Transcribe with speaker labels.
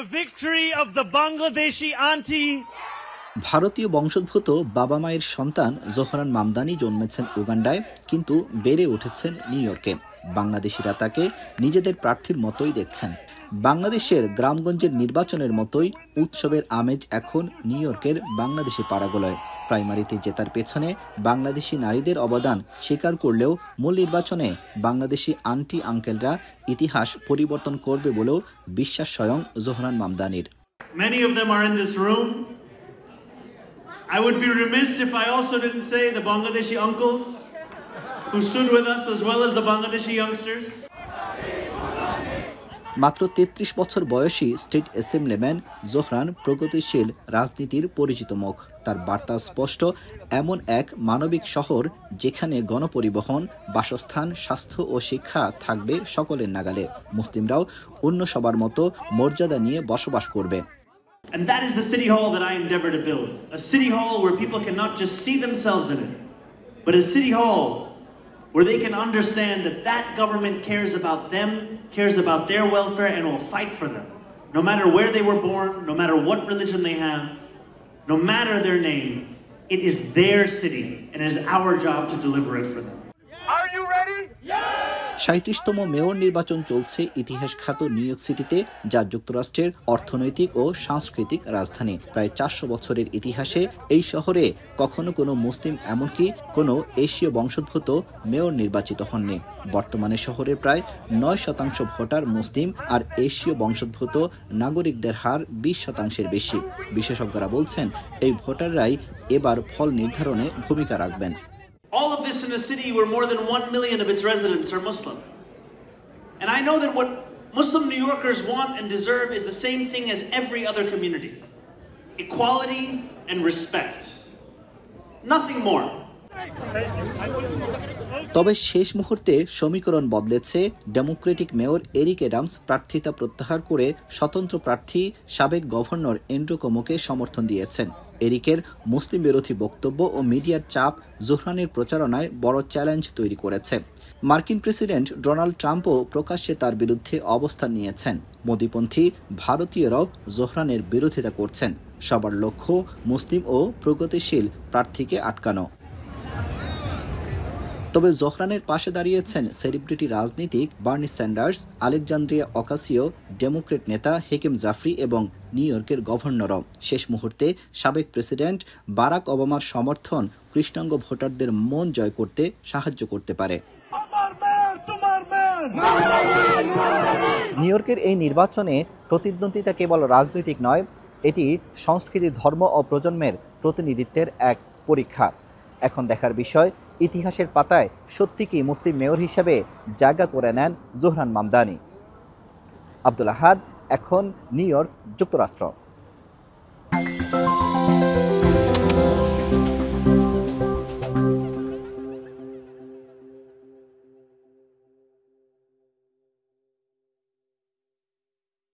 Speaker 1: the victory of the Bangladeshi auntie.
Speaker 2: ভারতীয় বংশোদ্ভূত বাবা মায়ের সন্তান জোহরান মামদানি জন্মেছেন উগান্ডায়, কিন্তু বেড়ে উঠেছেন নিউ ইয়র্কে। বাংলাদেশিরা তাকে নিজেদের প্রার্থীর মতোই দেখছেন। বাংলাদেশের গ্রামগঞ্জের নির্বাচনের মতোই উৎসবের আমেজ এখন নিউ ইয়র্কের বাংলাদেশি পাড়াগুলোয়। প্রাইমারিতে জেতার পেছনে বাংলাদেশি নারীদের অবদান স্বীকার করলেও মূল নির্বাচনে বাংলাদেশি আন্টি আঙ্কেলরা ইতিহাস পরিবর্তন করবে বলেও বিশ্বাস স্বয়ং Zohran মামদানির।
Speaker 3: Many of them are in this room. I would be remiss if I also didn't say the Bangladeshi uncles who stood with us as well as the Bangladeshi youngsters.
Speaker 2: মাত্র ৩৩ বছর বয়সী state assemblyman Zohran প্রগতিশীল রাজনীতির পরিচিত মুখ। তার বার্তা স্পষ্ট, এমন এক মানবিক শহর যেখানে গণপরিবহন, বাসস্থান, স্বাস্থ্য ও শিক্ষা থাকবে সকলের নাগালে। মুসলিমরাও অন্য সবার মতো মর্যাদা নিয়ে বসবাস করবে।
Speaker 3: And that is the city hall that I endeavor to build. A city hall where people can not just see themselves in it, but a city hall where they can understand that that government cares about them, cares about their welfare, and will fight for them. No matter where they were born, no matter what religion they have, no matter their name, it is their city, and it is our job to deliver it for them.
Speaker 1: Are you ready? Yeah!
Speaker 2: ৩৭তম mayor নির্বাচন চলছে ইতিহাস খ্যাত new York সিটিতে, যা যুক্তরাষ্ট্রের অর্থনৈতিক ও সাংস্কৃতিক রাজধানী। প্রায় ৪০০ বছরের ইতিহাসে এই শহরে কখনো কোনো মুসলিম, এমনকি কোনো এশীয় বংশোদ্ভূত মেয়র নির্বাচিত হননি। বর্তমানে শহরের প্রায় ৯% ভোটার মুসলিম, আর এশীয় বংশোদ্ভূত নাগরিকদের হার ২০%-এর বেশি। বিশেষজ্ঞরা বলছেন এই ভোটাররাই এবার ফল নির্ধারণে ভূমিকা রাখবেন।
Speaker 3: All of this in a city where more than 1 million of its residents are Muslim. And I know that what Muslim New Yorkers want and deserve is the same thing as every other community. Equality and respect. Nothing more.
Speaker 2: তবে শেষ মুহূর্তে সমীকরণ বদলেছে। Democratic mayor Eric Adams প্রার্থিতা প্রত্যাহার করে স্বতন্ত্র প্রার্থী সাবেক গভর্নর অ্যান্ড্রু কুমোকে সমর্থন দিয়েছেন। এরিকের মুসলিম বিরোধী বক্তব্য ও মিডিয়ার চাপ জোহরানের প্রচারণায় বড় চ্যালেঞ্জ তৈরি করেছে। মার্কিন প্রেসিডেন্ট ডোনাল্ড ট্রাম্পও প্রকাশ্যে তার বিরুদ্ধে অবস্থান নিয়েছেন। মোদিপন্থী ভারতীয়রাও জোহরানের বিরোধিতা করছেন। সবার লক্ষ্য মুসলিম ও প্রগতিশীল প্রার্থীকে আটকানো। তবে জোহরানের পাশে দাঁড়িয়েছেন সেলিব্রিটি রাজনীতিক বার্নি স্যান্ডার্স, আলেকজান্দ্রিয়া অকাসিও, ডেমোক্রেট নেতা হেকেম জাফরি এবং নিউ ইয়র্কের গভর্নরও। শেষ মুহূর্তে সাবেক প্রেসিডেন্ট বারাক ওবামার সমর্থন কৃষ্ণাঙ্গ ভোটারদের মন জয় করতে সাহায্য করতে পারে। নিউ ইয়র্কের এই নির্বাচনে প্রতিদ্বন্দ্বিতা কেবল রাজনৈতিক নয়, এটি সংস্কৃতি, ধর্ম ও প্রজন্মের প্রতিনিধিত্বের এক পরীক্ষা। এখন দেখার বিষয়, ইতিহাসের পাতায় সত্যি কি মুসলিম মেয়র হিসেবে জায়গা করে নেন জোহরান মামদানি। আব্দুল আহাদ, এখন নিউ ইয়র্ক, যুক্তরাষ্ট্র।